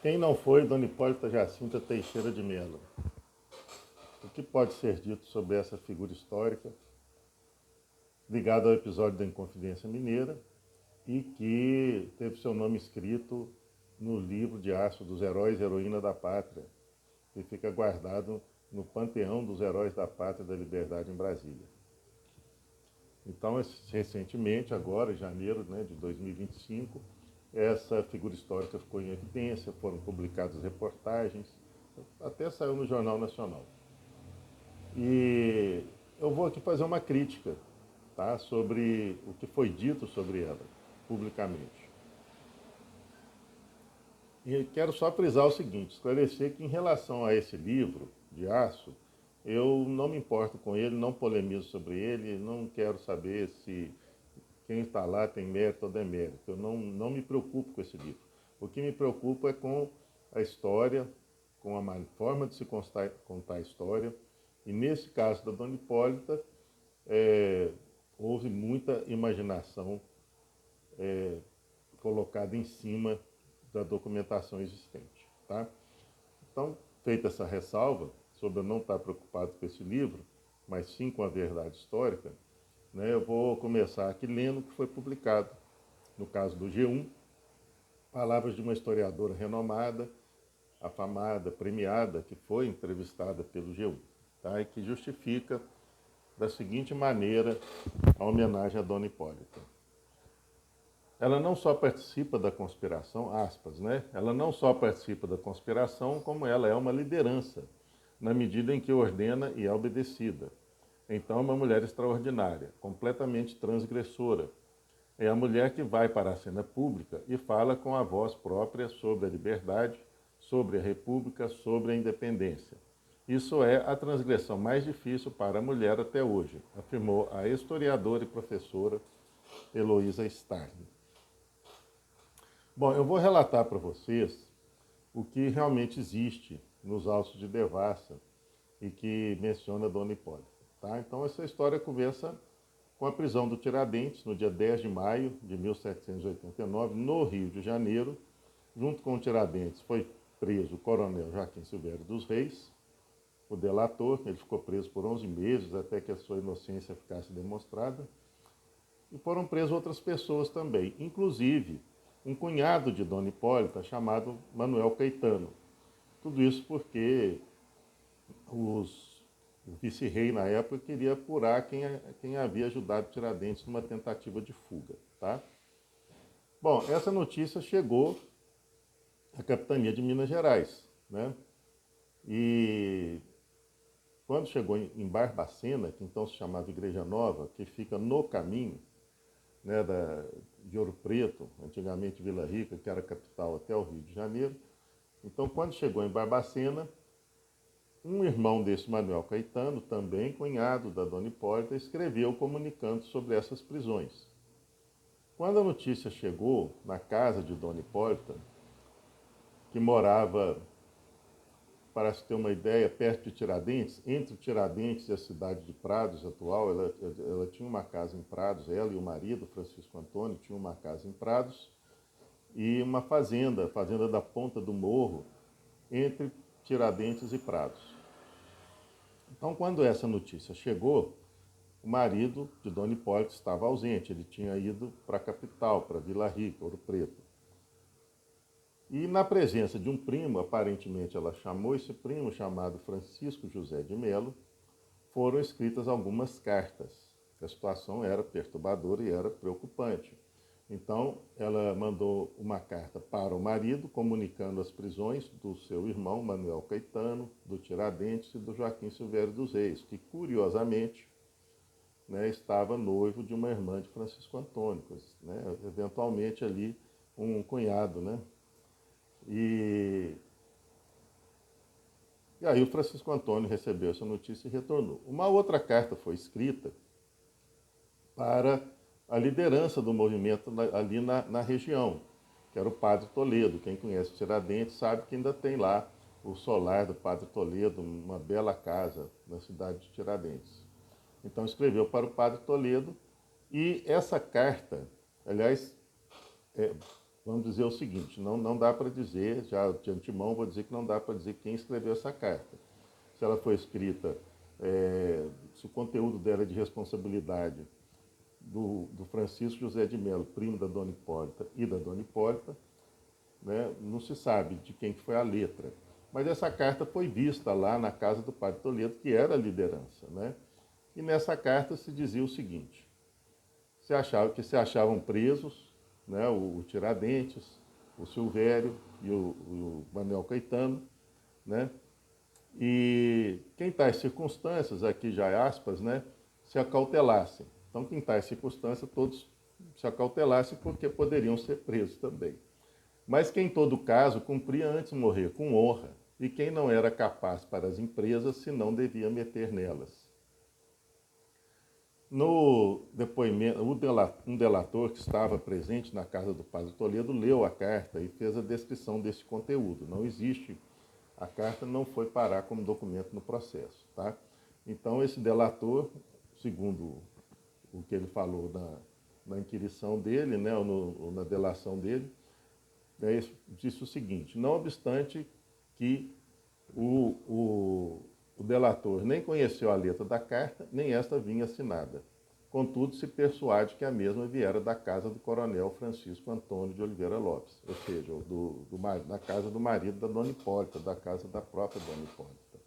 Quem não foi Dona Hipólita Jacinta Teixeira de Melo? O que pode ser dito sobre essa figura histórica ligada ao episódio da Inconfidência Mineira e que teve seu nome escrito no livro de aço dos heróis e heroína da pátria, que fica guardado no Panteão dos Heróis da Pátria e da Liberdade em Brasília. Então, recentemente, agora, em janeiro, né, de 2025, essa figura histórica ficou em evidência, foram publicadas reportagens, até saiu no Jornal Nacional. E eu vou aqui fazer uma crítica, tá, sobre o que foi dito sobre ela, publicamente. E quero só frisar o seguinte, esclarecer que em relação a esse livro de aço, eu não me importo com ele, não polemizo sobre ele, não quero saber se quem está lá tem mérito ou demérito. Eu não me preocupo com esse livro. O que me preocupa é com a história, com a forma de se contar a história. E nesse caso da Dona Hipólita, houve muita imaginação colocada em cima da documentação existente. Tá? Então, feita essa ressalva sobre eu não estar preocupado com esse livro, mas sim com a verdade histórica, né, eu vou começar aqui lendo o que foi publicado, no caso do G1, palavras de uma historiadora renomada, afamada, premiada, que foi entrevistada pelo G1, tá, e que justifica da seguinte maneira a homenagem à Dona Hipólita. Ela não só participa da conspiração, aspas, né? Ela não só participa da conspiração, como ela é uma liderança, na medida em que ordena e é obedecida. Então, é uma mulher extraordinária, completamente transgressora. É a mulher que vai para a cena pública e fala com a voz própria sobre a liberdade, sobre a república, sobre a independência. Isso é a transgressão mais difícil para a mulher até hoje, afirmou a historiadora e professora Heloísa Starling. Bom, eu vou relatar para vocês o que realmente existe nos autos de Devassa e que menciona a Dona Hipólita. Tá? Então, essa história começa com a prisão do Tiradentes, no dia 10 de maio de 1789, no Rio de Janeiro. Junto com o Tiradentes foi preso o coronel Joaquim Silvério dos Reis, o delator. Ele ficou preso por 11 meses até que a sua inocência ficasse demonstrada. E foram presas outras pessoas também, inclusive um cunhado de Dona Hipólita chamado Manuel Caetano. Tudo isso porque o vice-rei na época queria apurar quem havia ajudado Tiradentes numa tentativa de fuga. Tá? Bom, essa notícia chegou à capitania de Minas Gerais, né? E quando chegou em Barbacena, que então se chamava Igreja Nova, que fica no caminho, né, de Ouro Preto, antigamente Vila Rica, que era a capital, até o Rio de Janeiro. Então, quando chegou em Barbacena, um irmão desse Manuel Caetano, também cunhado da Dona Hipólita, escreveu comunicando sobre essas prisões. Quando a notícia chegou na casa de Dona Hipólita, que morava, para se ter uma ideia, perto de Tiradentes, entre Tiradentes e a cidade de Prados atual, ela tinha uma casa em Prados, ela e o marido, Francisco Antônio, tinham uma casa em Prados e uma fazenda, a fazenda da Ponta do Morro, entre Tiradentes e Prados. Então, quando essa notícia chegou, o marido de Dona Hipólita estava ausente, ele tinha ido para a capital, para Vila Rica, Ouro Preto. E na presença de um primo, aparentemente ela chamou esse primo, chamado Francisco José de Melo, foram escritas algumas cartas. A situação era perturbadora e era preocupante. Então, ela mandou uma carta para o marido, comunicando as prisões do seu irmão, Manuel Caetano, do Tiradentes e do Joaquim Silvério dos Reis, que, curiosamente, né, estava noivo de uma irmã de Francisco Antônio, né, eventualmente ali um cunhado, né? E aí o Francisco Antônio recebeu essa notícia e retornou. Uma outra carta foi escrita para a liderança do movimento ali na região, que era o Padre Toledo. Quem conhece Tiradentes sabe que ainda tem lá o solar do Padre Toledo, uma bela casa na cidade de Tiradentes. Então escreveu para o Padre Toledo e essa carta, aliás, vamos dizer o seguinte, não dá para dizer, já de antemão vou dizer que não dá para dizer quem escreveu essa carta. Se ela foi escrita, se o conteúdo dela é de responsabilidade do Francisco José de Melo, primo da Dona Hipólita e da Dona Hipólita, né, não se sabe de quem que foi a letra. Mas essa carta foi vista lá na casa do padre Toledo, que era a liderança. Né? E nessa carta se dizia o seguinte, se achavam presos, né, o Tiradentes, o Silvério e o Manuel Caetano, né? E quem tais circunstâncias, aqui já é aspas, né, se acautelassem. Então, quem tais circunstâncias, todos se acautelassem porque poderiam ser presos também. Mas que em todo caso cumpria antes morrer com honra, e quem não era capaz para as empresas, se não devia meter nelas. No depoimento, um delator que estava presente na casa do padre Toledo leu a carta e fez a descrição desse conteúdo. Não existe, a carta não foi parar como documento no processo. Tá? Então, esse delator, segundo o que ele falou na inquirição dele, né, ou na delação dele, disse o seguinte, não obstante que o delator nem conheceu a letra da carta, nem esta vinha assinada. Contudo, se persuade que a mesma viera da casa do coronel Francisco Antônio de Oliveira Lopes, ou seja, da casa do marido da Dona Hipólita, da casa da própria Dona Hipólita.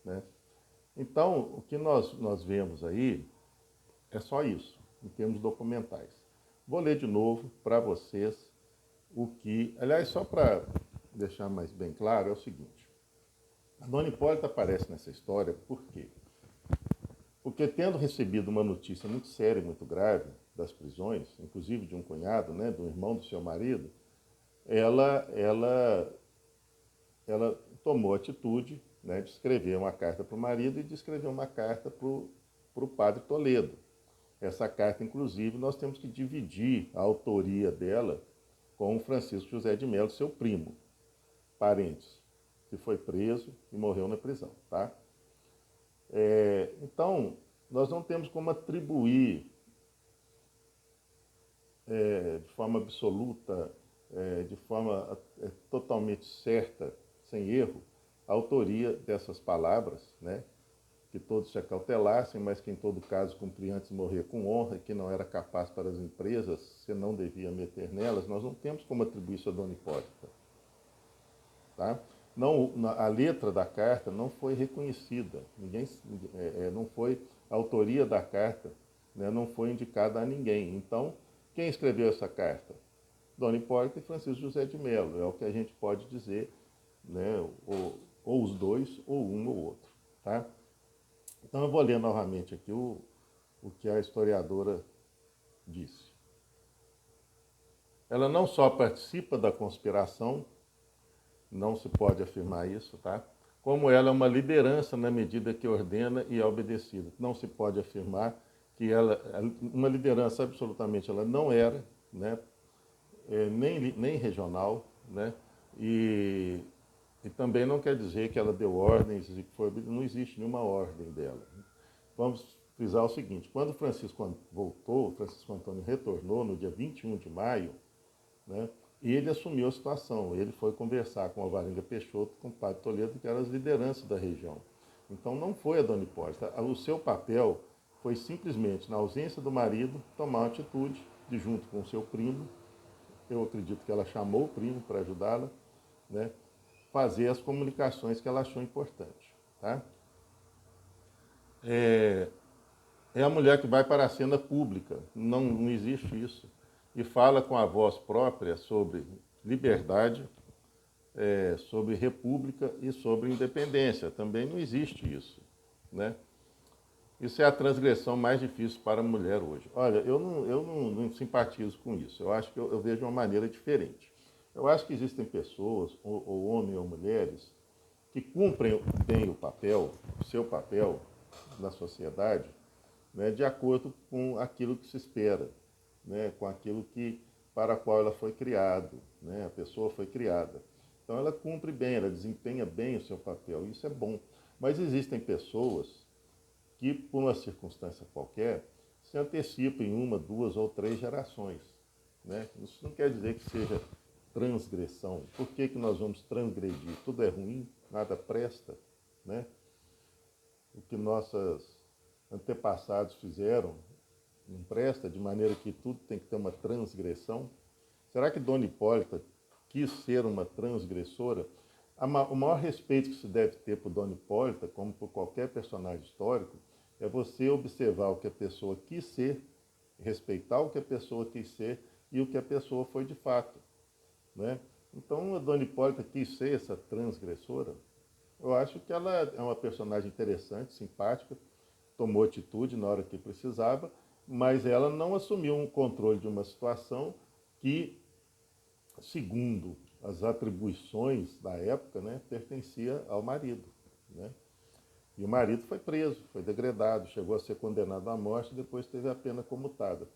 Né? Então, o que nós vemos aí é só isso, em termos documentais. Vou ler de novo para vocês o que... Aliás, só para deixar mais bem claro, é o seguinte. A Dona Hipólita aparece nessa história por quê? Porque tendo recebido uma notícia muito séria e muito grave das prisões, inclusive de um cunhado, né, do irmão do seu marido, ela tomou a atitude, né, de escrever uma carta para o marido e de escrever uma carta para o padre Toledo. Essa carta, inclusive, nós temos que dividir a autoria dela com o Francisco José de Melo, seu primo, parentes, que foi preso e morreu na prisão. Tá? Então, nós não temos como atribuir de forma absoluta, de forma totalmente certa, sem erro, a autoria dessas palavras, né? Que todos se acautelassem, mas que em todo caso cumpria antes morrer com honra, que não era capaz para as empresas, se não devia meter nelas, nós não temos como atribuir isso a Dona Hipólita. Tá? Não, a letra da carta não foi reconhecida, não foi, a autoria da carta, né, não foi indicada a ninguém. Então, quem escreveu essa carta? Dona Hipólita e Francisco José de Melo, é o que a gente pode dizer, né, ou os dois, ou um ou outro. Tá? Então, eu vou ler novamente aqui o que a historiadora disse. Ela não só participa da conspiração, não se pode afirmar isso, tá? Como ela é uma liderança na medida que ordena e é obedecida. Não se pode afirmar que ela, uma liderança absolutamente, ela não era, né? Nem regional, né? E também não quer dizer que ela deu ordens, e não existe nenhuma ordem dela. Vamos frisar o seguinte, quando Francisco voltou, Francisco Antônio retornou no dia 21 de maio, né? E ele assumiu a situação. Ele foi conversar com a Alvarenga Peixoto, com o padre Toledo, que eram as lideranças da região. Então não foi a Dona Hipólita. O seu papel foi simplesmente, na ausência do marido, tomar uma atitude de, junto com o seu primo, eu acredito que ela chamou o primo para ajudá-la, né, fazer as comunicações que ela achou importante. Tá? É a mulher que vai para a cena pública, não existe isso. E fala com a voz própria sobre liberdade, sobre república e sobre independência. Também não existe isso. Né? Isso é a transgressão mais difícil para a mulher hoje. Olha, eu não simpatizo com isso. Eu acho que eu vejo uma maneira diferente. Eu acho que existem pessoas, ou homens ou mulheres, que cumprem bem o seu papel na sociedade, né, de acordo com aquilo que se espera, né, com aquilo para a qual ela foi criada, né, a pessoa foi criada. Então ela cumpre bem, ela desempenha bem o seu papel, isso é bom. Mas existem pessoas que, por uma circunstância qualquer, se antecipam em uma, duas ou três gerações. né? Isso não quer dizer que seja transgressão. Por que que nós vamos transgredir? Tudo é ruim, nada presta, né? O que nossos antepassados fizeram não presta, de maneira que tudo tem que ter uma transgressão. Será que Dona Hipólita quis ser uma transgressora? O maior respeito que se deve ter por Dona Hipólita, como por qualquer personagem histórico, é você observar o que a pessoa quis ser, respeitar o que a pessoa quis ser e o que a pessoa foi de fato, né? Então, a Dona Hipólita quis ser essa transgressora. Eu acho que ela é uma personagem interessante, simpática, tomou atitude na hora que precisava, mas ela não assumiu um controle de uma situação que, segundo as atribuições da época, né, pertencia ao marido, né? E o marido foi preso, foi degradado, chegou a ser condenado à morte e depois teve a pena comutada.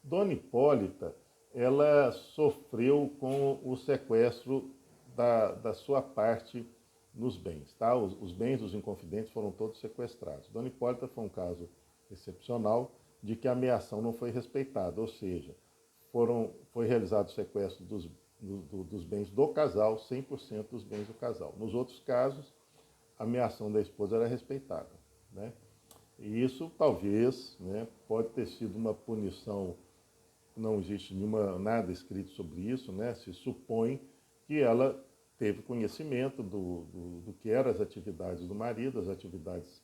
Dona Hipólita, ela sofreu com o sequestro da sua parte nos bens, tá? Os bens dos Inconfidentes foram todos sequestrados. Dona Hipólita foi um caso excepcional de que a ameação não foi respeitada, ou seja, foi realizado o sequestro dos bens do casal, 100% dos bens do casal. Nos outros casos, a ameação da esposa era respeitada, né? E isso talvez, né, pode ter sido uma punição, não existe nada escrito sobre isso, né? Se supõe que ela teve conhecimento do que eram as atividades do marido, as atividades,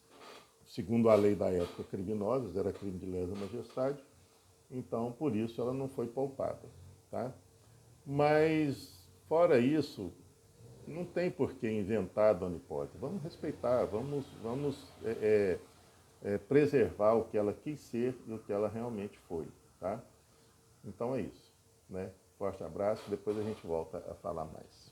segundo a lei da época, criminosas, era crime de lesa majestade, então por isso ela não foi poupada, tá? Mas, fora isso, não tem por que inventar a Dona Hipólita. Vamos respeitar, vamos preservar o que ela quis ser e o que ela realmente foi, tá? Então é isso, né? Forte abraço, depois a gente volta a falar mais.